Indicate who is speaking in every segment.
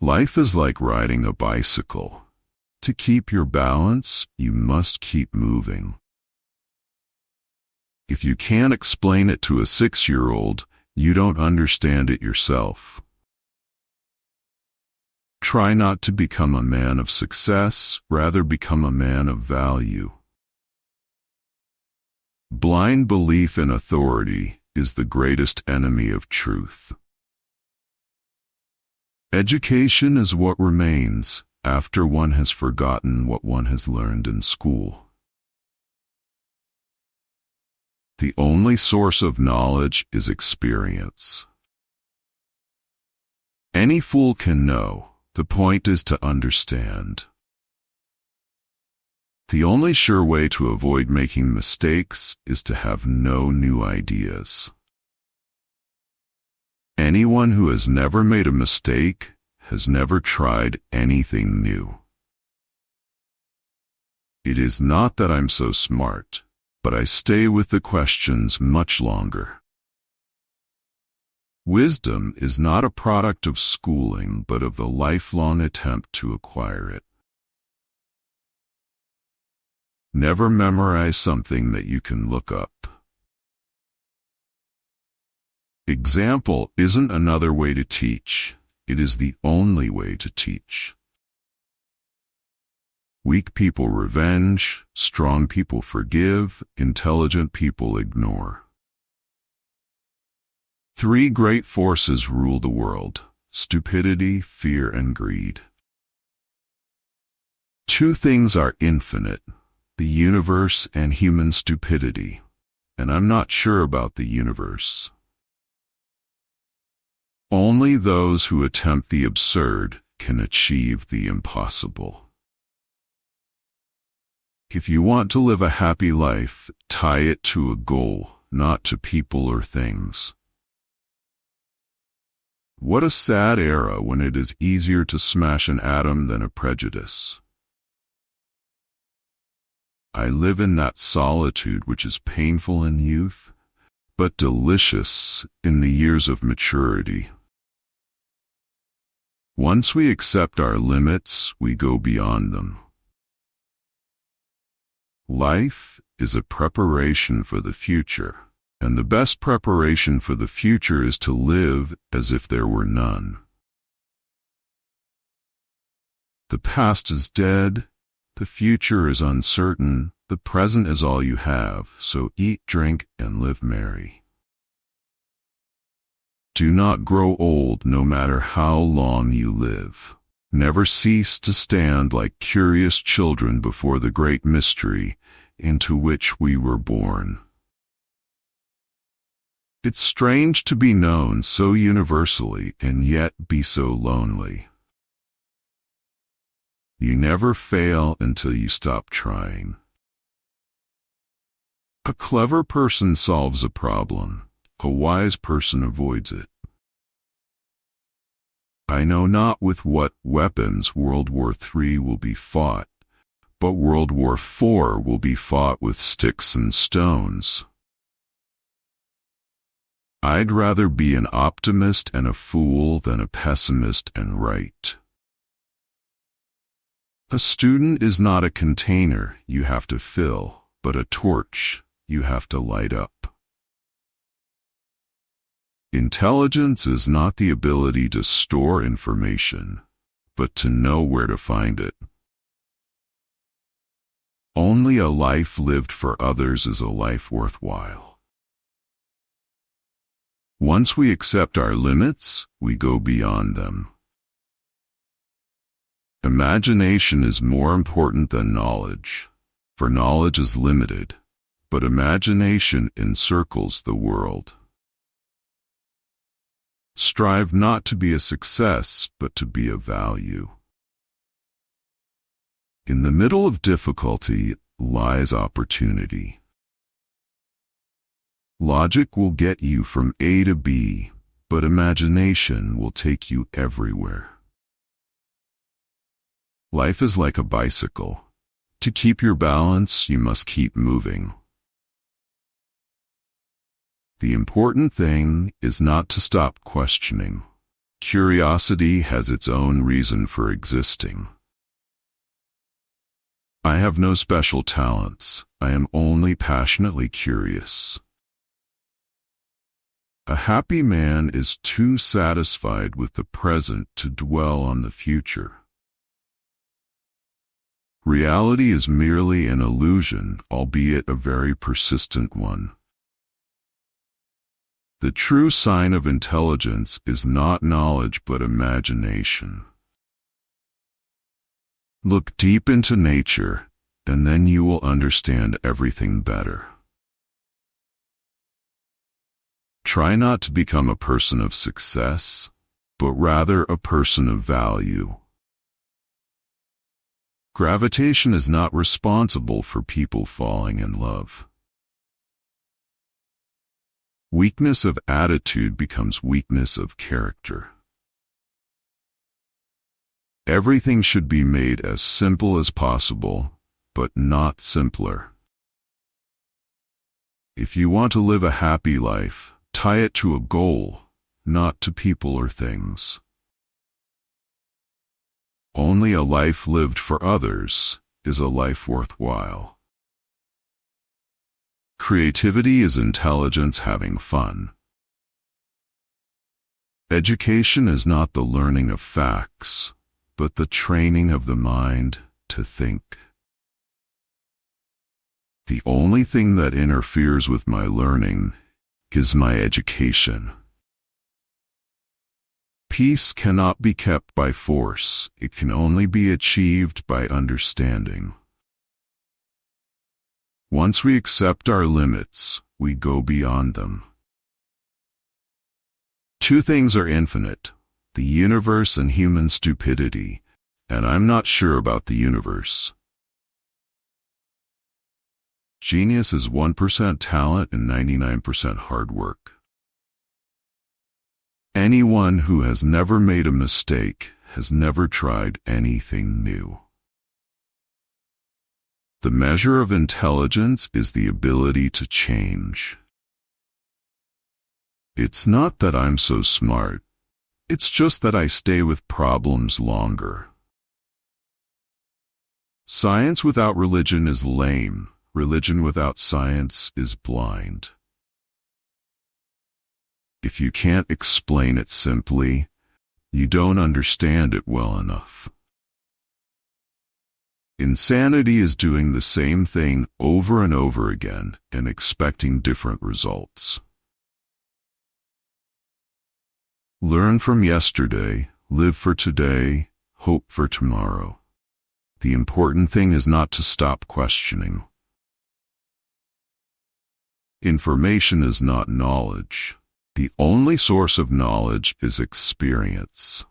Speaker 1: Life is like riding a bicycle. To keep your balance, you must keep moving. If you can't explain it to a 6-year-old, you don't understand it yourself. Try not to become a man of success, rather become a man of value. Blind belief in authority is the greatest enemy of truth. Education is what remains after one has forgotten what one has learned in school. The only source of knowledge is experience. Any fool can know. The point is to understand. The only sure way to avoid making mistakes is to have no new ideas. Anyone who has never made a mistake has never tried anything new. It is not that I'm so smart, but I stay with the questions much longer. Wisdom is not a product of schooling, but of the lifelong attempt to acquire it. Never memorize something that you can look up. Example isn't another way to teach. It is the only way to teach. Weak people revenge, strong people forgive, intelligent people ignore. 3 great forces rule the world: stupidity, fear, and greed. 2 things are infinite: the universe and human stupidity, and I'm not sure about the universe. Only those who attempt the absurd can achieve the impossible. If you want to live a happy life, tie it to a goal, not to people or things. What a sad era when it is easier to smash an atom than a prejudice. I live in that solitude which is painful in youth, but delicious in the years of maturity. Once we accept our limits, we go beyond them. Life is a preparation for the future, and the best preparation for the future is to live as if there were none. The past is dead, the future is uncertain, the present is all you have, so eat, drink, and live merry. Do not grow old no matter how long you live. Never cease to stand like curious children before the great mystery into which we were born. It's strange to be known so universally and yet be so lonely. You never fail until you stop trying. A clever person solves a problem. A wise person avoids it. I know not with what weapons World War III will be fought, but World War IV will be fought with sticks and stones. I'd rather be an optimist and a fool than a pessimist and right. A student is not a container you have to fill, but a torch you have to light up. Intelligence is not the ability to store information, but to know where to find it. Only a life lived for others is a life worthwhile. Once we accept our limits, we go beyond them. Imagination is more important than knowledge, for knowledge is limited, but imagination encircles the world. Strive not to be a success, but to be of value. In the middle of difficulty lies opportunity. Logic will get you from A to B, but imagination will take you everywhere. Life is like a bicycle. To keep your balance, you must keep moving. The important thing is not to stop questioning, Curiosity has its own reason for existing. I have no special talents. I am only passionately curious. A happy man is too satisfied with the present to dwell on the future. Reality is merely an illusion, albeit a very persistent one. The true sign of intelligence is not knowledge but imagination. Look deep into nature, and then you will understand everything better. Try not to become a person of success, but rather a person of value. Gravitation is not responsible for people falling in love. Weakness of attitude becomes weakness of character. Everything should be made as simple as possible, but not simpler. If you want to live a happy life, tie it to a goal, not to people or things. Only a life lived for others is a life worthwhile. Creativity is intelligence having fun. Education is not the learning of facts, but the training of the mind to think. The only thing that interferes with my learning is my education. Peace cannot be kept by force. It can only be achieved by understanding. Once we accept our limits, we go beyond them. Two things are infinite, the universe and human stupidity, and I'm not sure about the universe. Genius is 1% talent and 99% hard work. Anyone who has never made a mistake has never tried anything new. The measure of intelligence is the ability to change. It's not that I'm so smart. It's just that I stay with problems longer. Science without religion is lame. Religion without science is blind. If you can't explain it simply, you don't understand it well enough. Insanity is doing the same thing over and over again and expecting different results. Learn from yesterday, live for today, hope for tomorrow. The important thing is not to stop questioning. Information is not knowledge. The only source of knowledge is experience.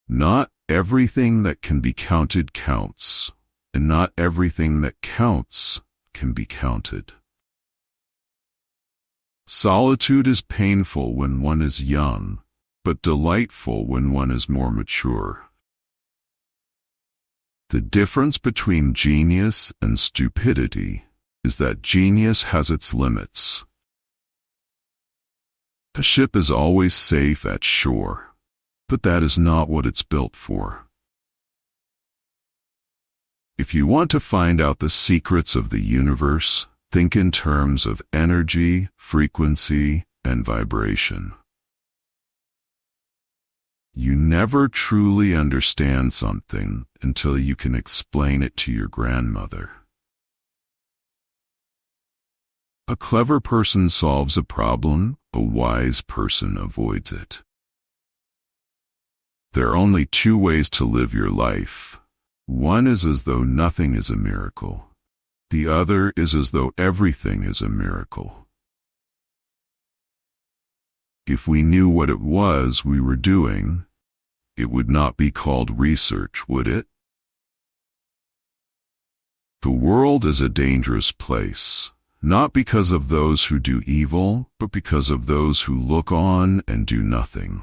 Speaker 1: Not everything that can be counted counts, and not everything that counts can be counted. Solitude is painful when one is young, but delightful when one is more mature. The difference between genius and stupidity is that genius has its limits. A ship is always safe at shore, but that is not what it's built for. If you want to find out the secrets of the universe, think in terms of energy, frequency, and vibration. You never truly understand something until you can explain it to your grandmother. A clever person solves a problem, a wise person avoids it. There are only two ways to live your life. One is as though nothing is a miracle. The other is as though everything is a miracle. If we knew what it was we were doing, it would not be called research, would it? The world is a dangerous place, not because of those who do evil, but because of those who look on and do nothing.